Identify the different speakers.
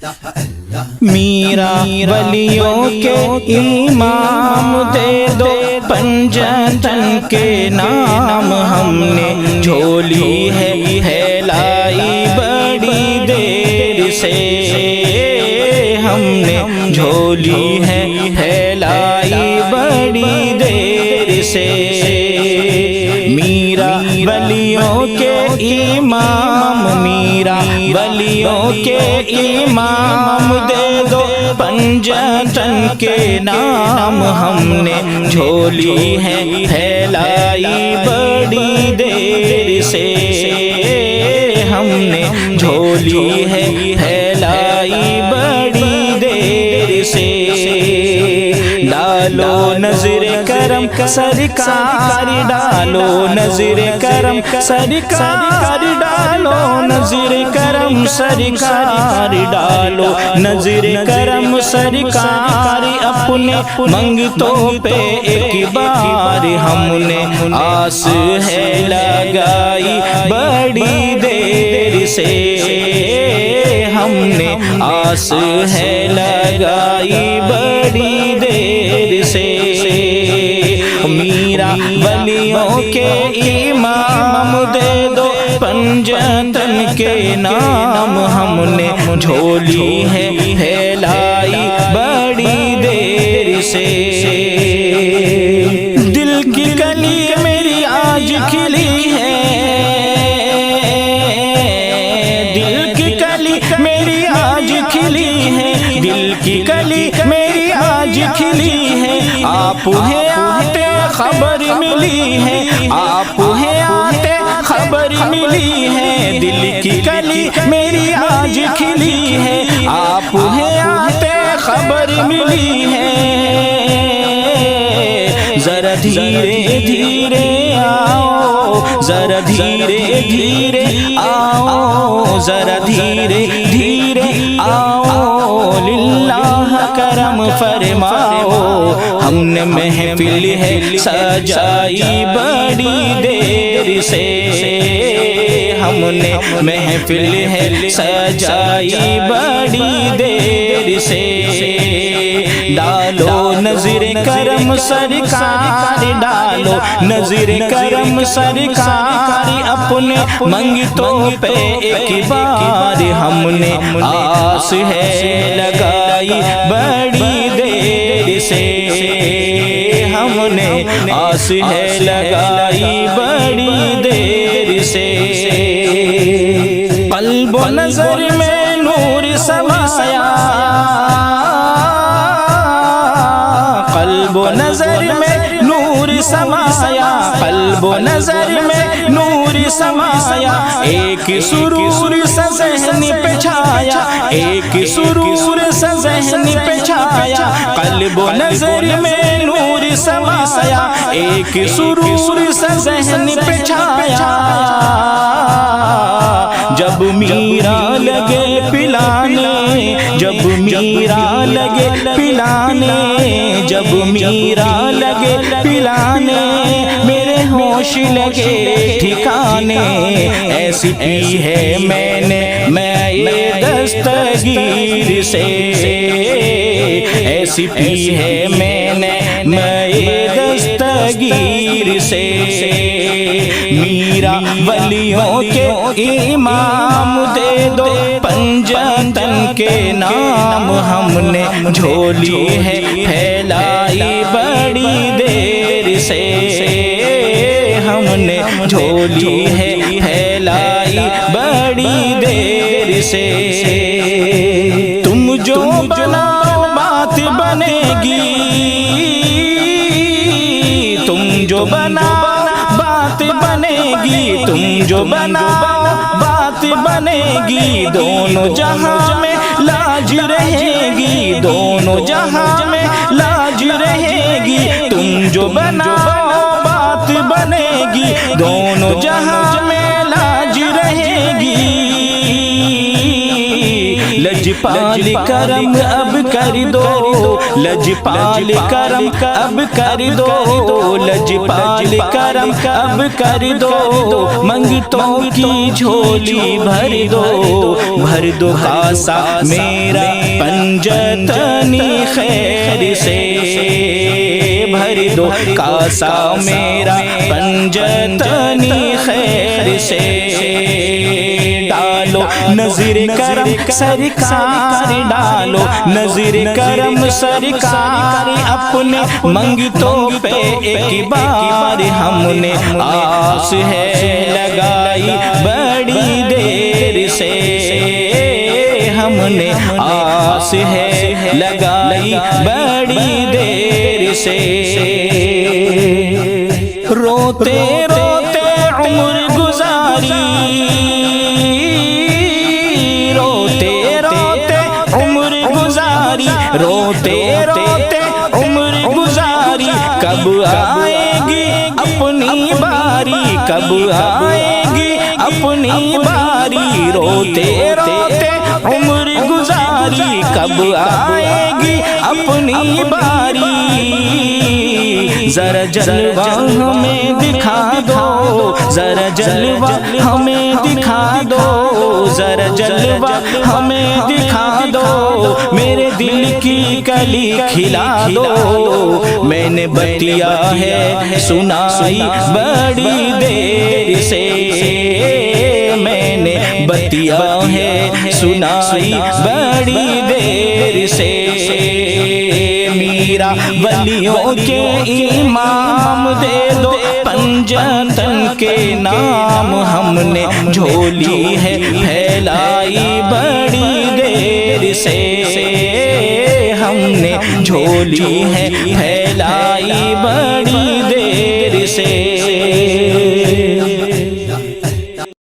Speaker 1: میرا ولیوں کے امام دے دو پنجتن کے نام، ہم نے جھولی ہے پھیلائی بڑی دیر سے، ہم نے جھولی ہے پھیلائی بڑی دیر سے۔ میرا ولیوں کے امام، میرا ولیوں کے امام دے دو پنجتن کے نام، ہم نے جھولی ہے پھیلائی بڑی دیر سے، ہم نے جھولی ہے پھیلائی بڑی دیر سے۔ ڈالو نظر کرم سرکار، ڈالو نظر کرم سرکار، ڈالو نظر کرم سرکار، ڈالو نظر کرم سرکار، اپنے منگتوں پہ ایک بار ہم نے آس ہے لگائی بڑی دیر سے، ہم نے آس ہے لگائی بڑی دیر سے۔ میرا ولیوں کے امام دے دو پنجتن کے نام، ہم نے جھولی ہے پھیلائی بڑی دیر سے۔ دل کی کلی میری آج کھلی ہے، دل کی کلی میری آج کھلی ہے، دل کی کلی میری آج کھلی ہے، آپ ہیں آتے خبر ملی ہے، آپ ہیں آتے خبر ملی ہے، دل کی کلی میری آج کھلی ہے، آپ ہیں آتے خبر ملی ہے۔ ذرا دھیرے دھیرے آؤ، ذرا دھیرے دھیرے آؤ، ذرا دھیرے دھیرے آؤ، للہ کرم فرماؤ، ہم نے محفل ہے سجائی بڑی دیر سے، ہم نے محفل ہے سجائی بڑی دیر سے۔ ڈالو نظر کرم سرکار، ڈالو نظر کرم سرکار، اپنے منگتوں پہ ایک بار ہم نے آس ہے لگائی بڑی دیر سے، ہم نے آس ہے لگائی بڑی دیر سے۔ قلب و نظر میں نور سمایا، قلب و نظر میں نور سمایا، قلب و نظر میں نور سمایا، ایک سرور سا ذہن پہ چھایا، ایک سرور سا ذہن پہ چھایا، قلب و نظر میں نور سمایا، ایک سرور سا ذہن پہ چھایا۔ جب میرا لگے پلانے، جب میرا لگے پلانے، جب میرا لگے پلانے، میرے ہوش لگے ٹھکانے، ایسی پی ہے میں نے میں دستگیر سے، ایسی پی ہے میں نے میں دستگیر سے۔ میرا ولیوں کے امام دے دو پنجتن کے نام، ہم نے جھولی ہے پھیلائی بڑی دیر سے، ہم نے جھولی ہے پھیلائی بڑی دیر سے۔ تم جو بناؤ بات بنے گی، تم جو بناؤ بات بنے گی، تم جو بناؤ بات بنے گی، دونوں جہاں میں لاج رہے گی، دونوں جہاں میں لاج رہے گی، تم جو بناؤ بات بنے گی، دونوں جہاں میں لاج رہے گی، لجپال کرم اب کر دو، لجپال کرم اب کر دو، لجپال کرم اب کر دو، منگتوں کی جھولی بھر دو، بھر دو کاسا میرا پنجتنی خیر سے، بھر دو کاسا میرا پنجتنی خیر سے، ڈالو نظر کرم سرکار، ڈالو نظر کرم سرکار، اپنے منگتوں پہ ایک بار ہم نے آس ہے لگائی بڑی دیر سے، ہم نے آس ہے لگائی بڑی دیر سے، روتے روتے عمر گزاری، روتے روتے عمر گزاری، روتے روتے عمر گزاری، کب آئے گی اپنی باری، کب آئے گی اپنی باری، روتے روتے عمر گزاری، کب آئے گی اپنی باری، ذرا جلوہ ہمیں دکھا دو، ذرا جلوہ ہمیں دکھا دو، ذرا جلوہ ہمیں دکھا دو، میرے دل کی کلی کھلا دو، میں نے بتیا ہے سنائی بڑی دیر سے، میں نے بتیا ہے سنائی بڑی دیر سے، میرا ولیوں کے امام دے دو پنجتن کے نام، ہم نے جھولی ہے پھیلائی بڑی دیر سے، ہم نے جھولی ہے پھیلائی بڑی دیر سے،